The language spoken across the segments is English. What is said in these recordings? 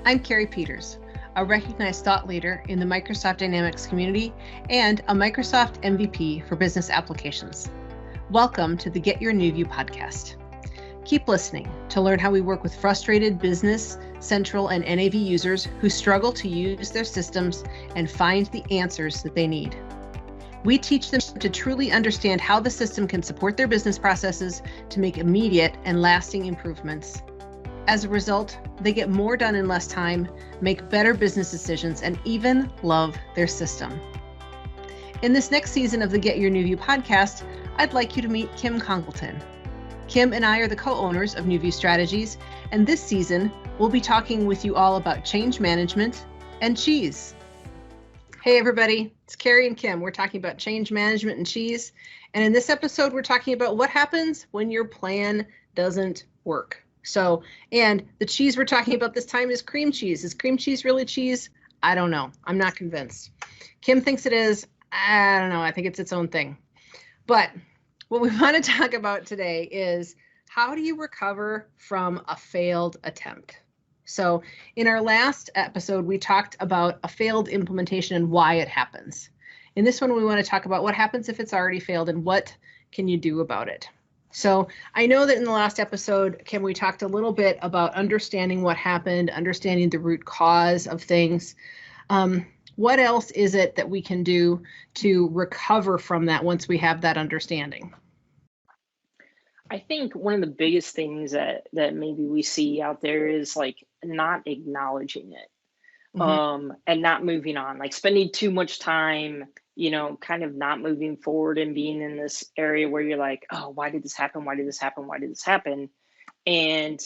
I'm Carrie Peters, a recognized thought leader in the Microsoft Dynamics community and a Microsoft MVP for business applications. Welcome to the Get Your New View podcast. Keep listening to learn how we work with frustrated business, central, and NAV users who struggle to use their systems and find the answers that they need. We teach them to truly understand how the system can support their business processes to make immediate and lasting improvements. As a result, they get more done in less time, make better business decisions, and even love their system. In this next season of the Get Your New View podcast, I'd like you to meet Kim Congleton. Kim and I are the co-owners of New View Strategies, and this season, we'll be talking with you all about change management and cheese. Hey everybody, it's Carrie and Kim. We're talking about change management and cheese. And in this episode, we're talking about what happens when your plan doesn't work. And the cheese we're talking about this time is cream cheese. Is cream cheese really cheese? I don't know. I'm not convinced. Kim thinks it is. I don't know. I think it's its own thing. But what we want to talk about today is how do you recover from a failed attempt? So in our last episode, we talked about a failed implementation and why it happens. In this one, we want to talk about what happens if it's already failed and what can you do about it. So I know that in the last episode, Kim, we talked a little bit about understanding what happened, understanding the root cause of things. What else is it that we can do to recover from that once we have that understanding? I think one of the biggest things that maybe we see out there is like not acknowledging it, and not moving on, like spending too much time, kind of not moving forward and being in this area where you're like, oh, why did this happen? Why did this happen? Why did this happen? And,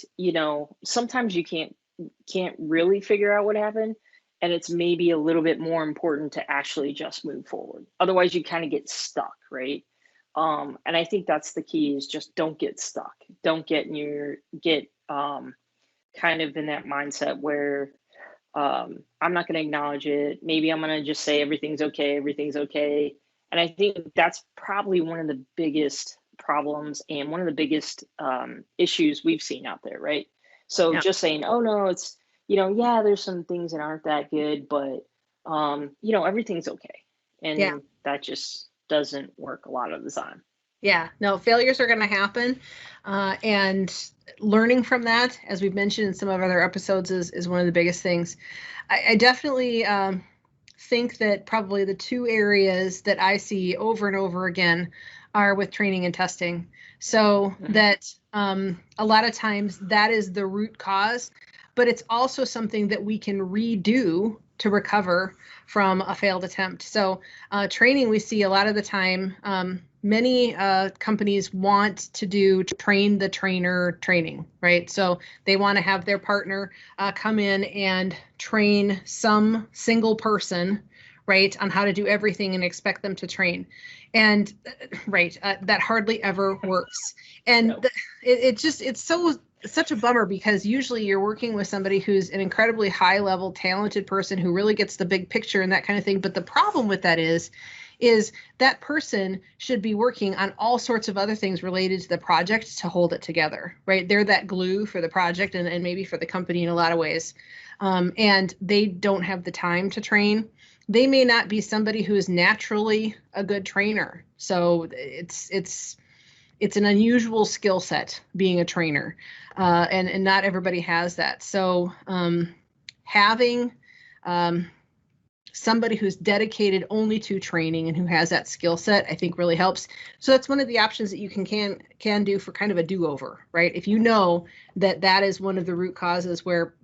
sometimes you can't really figure out what happened. And it's maybe a little bit more important to actually just move forward. Otherwise you kind of get stuck, right? And I think that's the key is just don't get stuck. Don't get kind of in that mindset where I'm not going to acknowledge it. Maybe I'm going to just say everything's okay. And I think that's probably one of the biggest problems and one of the biggest issues we've seen out there, right? So just saying, oh no, it's, there's some things that aren't that good, but everything's okay. And that just doesn't work a lot of the time. Yeah, no, failures are going to happen. And learning from that, as we've mentioned in some of our other episodes, is one of the biggest things. I definitely think that probably the two areas that I see over and over again are with training and testing. So that a lot of times that is the root cause, but it's also something that we can redo to recover from a failed attempt. So training, we see a lot of the time, many companies want to do train the trainer training, right? So they want to have their partner come in and train some single person, right, on how to do everything and expect them to train. And that hardly ever works. And it's such a bummer because usually you're working with somebody who's an incredibly high level, talented person who really gets the big picture and that kind of thing. But the problem with that is that person should be working on all sorts of other things related to the project to hold it together, right? They're that glue for the project and maybe for the company in a lot of ways. And they don't have the time to train. They may not be somebody who is naturally a good trainer. So it's an unusual skill set being a trainer, and not everybody has that. So having somebody who's dedicated only to training and who has that skill set, I think really helps. So that's one of the options that you can do for kind of a do-over, right? If you know that is one of the root causes where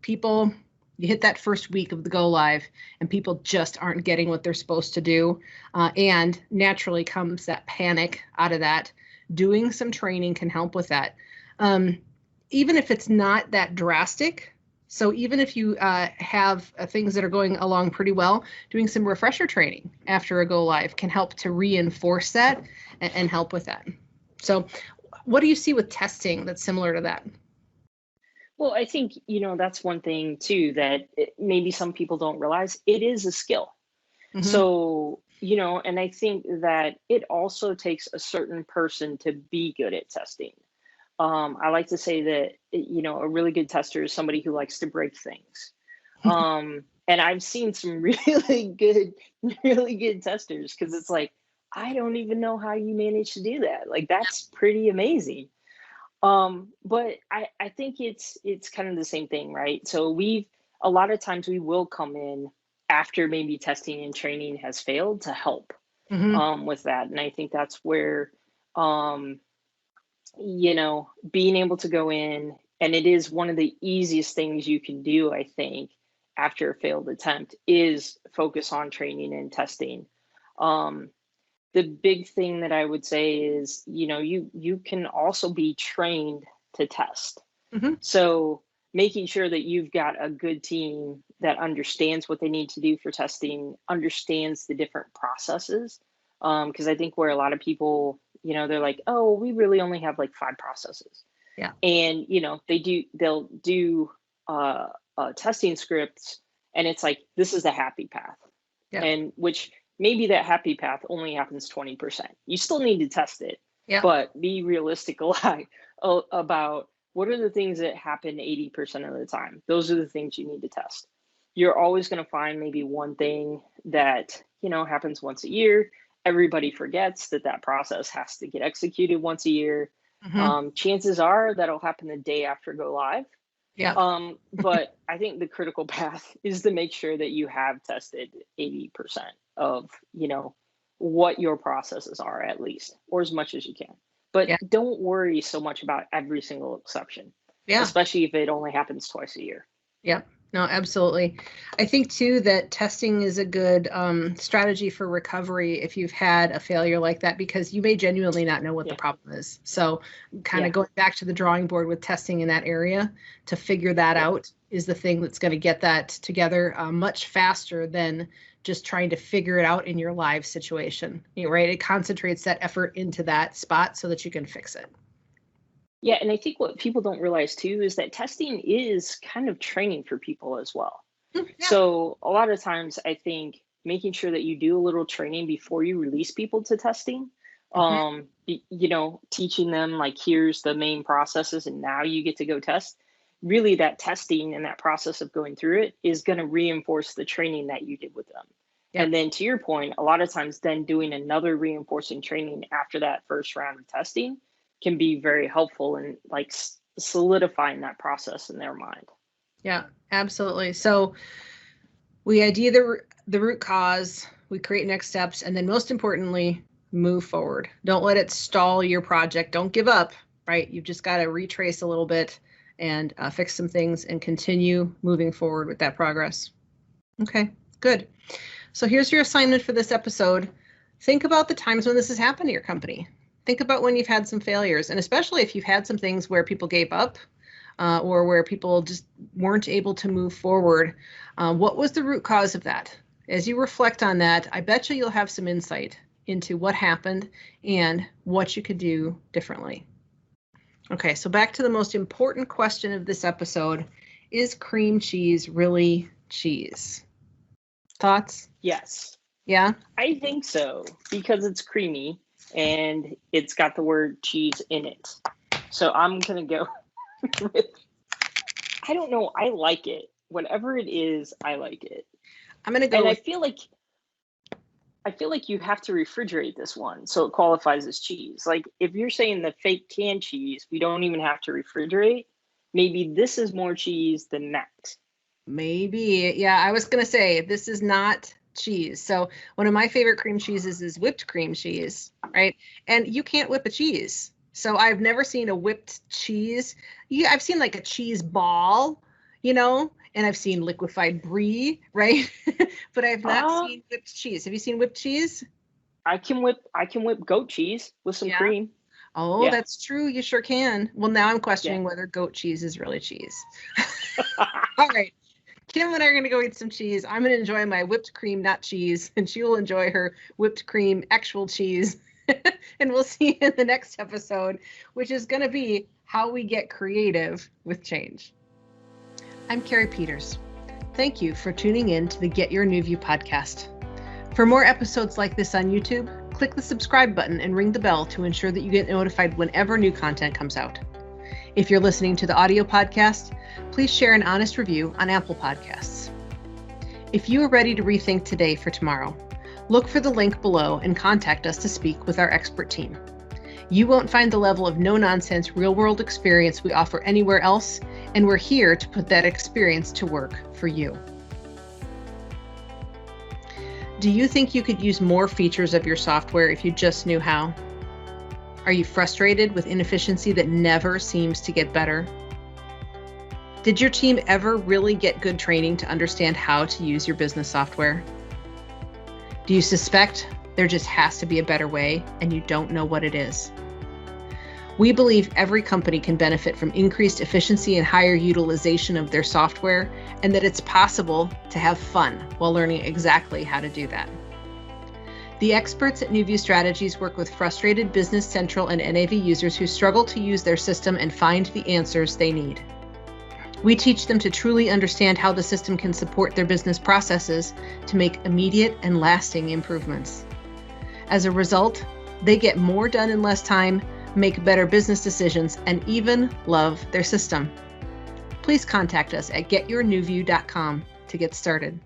you hit that first week of the go live and people just aren't getting what they're supposed to do, and naturally comes that panic out of that. Doing some training can help with that. Even if it's not that drastic. So even if you have things that are going along pretty well, doing some refresher training after a go live can help to reinforce that and help with that. So what do you see with testing that's similar to that? Well, I think, that's one thing too, that maybe some people don't realize it is a skill. So, and I think that it also takes a certain person to be good at testing. I like to say that, a really good tester is somebody who likes to break things. And I've seen some really good testers, because it's like, I don't even know how you manage to do that. Like, that's pretty amazing. But I think it's kind of the same thing, right? So a lot of times we will come in after maybe testing and training has failed to help with that. And I think that's where, being able to go in, and it is one of the easiest things you can do, I think, after a failed attempt, is focus on training and testing. The big thing that I would say is, you can also be trained to test. So making sure that you've got a good team that understands what they need to do for testing, understands the different processes. Because I think where a lot of people, they're like, oh, we really only have like 5 processes. Yeah. And, they'll do testing scripts, and it's like, this is the happy path. Yeah. And which maybe that happy path only happens 20%. You still need to test it, but be realistic about what are the things that happen 80% of the time. Those are the things you need to test. You're always going to find maybe one thing that, happens once a year. Everybody forgets that process has to get executed once a year. Chances are that'll happen the day after go live. Yeah. But I think the critical path is to make sure that you have tested 80% of, what your processes are, at least, or as much as you can. But don't worry so much about every single exception, especially if it only happens twice a year. Yeah. No, absolutely. I think too that testing is a good strategy for recovery if you've had a failure like that, because you may genuinely not know what the problem is. So kind of going back to the drawing board with testing in that area to figure that out is the thing that's going to get that together much faster than just trying to figure it out in your live situation, right? It concentrates that effort into that spot so that you can fix it. Yeah, and I think what people don't realize too is that testing is kind of training for people as well. So a lot of times I think making sure that you do a little training before you release people to testing, teaching them like, here's the main processes and now you get to go test. Really, that testing and that process of going through it is going to reinforce the training that you did with them. And then to your point, a lot of times then doing another reinforcing training after that first round of testing can be very helpful in like solidifying that process in their mind. Yeah, absolutely. So we ID the root cause, we create next steps, and then most importantly, move forward. Don't let it stall your project. Don't give up, right? You've just got to retrace a little bit and fix some things and continue moving forward with that progress. Okay, good. So here's your assignment for this episode. Think about the times when this has happened to your company. Think about when you've had some failures, and especially if you've had some things where people gave up or where people just weren't able to move forward. What was the root cause of that? As you reflect on that, I bet you'll have some insight into what happened and what you could do differently. Okay, so back to the most important question of this episode. Is cream cheese really cheese? Thoughts? Yes. Yeah? I think so, because it's creamy and it's got the word cheese in it. So I'm going to go with, I don't know, I like it. Whatever it is, I like it. I'm going to go and I feel like you have to refrigerate this one so it qualifies as cheese. Like if you're saying the fake canned cheese, we don't even have to refrigerate. Maybe this is more cheese than that. Maybe. Yeah, I was going to say this is not cheese. So one of my favorite cream cheeses is whipped cream cheese, right? And you can't whip a cheese. So I've never seen a whipped cheese. I've seen like a cheese ball, and I've seen liquefied brie, right? But I've not seen whipped cheese. Have you seen whipped cheese? I can whip goat cheese with some cream. Oh, that's true. You sure can. Well, now I'm questioning whether goat cheese is really cheese. All right. Kim and I are going to go eat some cheese. I'm going to enjoy my whipped cream, not cheese, and she will enjoy her whipped cream, actual cheese. And we'll see you in the next episode, which is going to be how we get creative with change. I'm Carrie Peters. Thank you for tuning in to the Get Your New View podcast. For more episodes like this on YouTube, click the subscribe button and ring the bell to ensure that you get notified whenever new content comes out. If you're listening to the audio podcast, please share an honest review on Apple Podcasts. If you are ready to rethink today for tomorrow, look for the link below and contact us to speak with our expert team. You won't find the level of no-nonsense real-world experience we offer anywhere else, and we're here to put that experience to work for you. Do you think you could use more features of your software if you just knew how? Are you frustrated with inefficiency that never seems to get better? Did your team ever really get good training to understand how to use your business software? Do you suspect there just has to be a better way and you don't know what it is? We believe every company can benefit from increased efficiency and higher utilization of their software, and that it's possible to have fun while learning exactly how to do that. The experts at NewView Strategies work with frustrated Business Central and NAV users who struggle to use their system and find the answers they need. We teach them to truly understand how the system can support their business processes to make immediate and lasting improvements. As a result, they get more done in less time, make better business decisions, and even love their system. Please contact us at getyournewview.com to get started.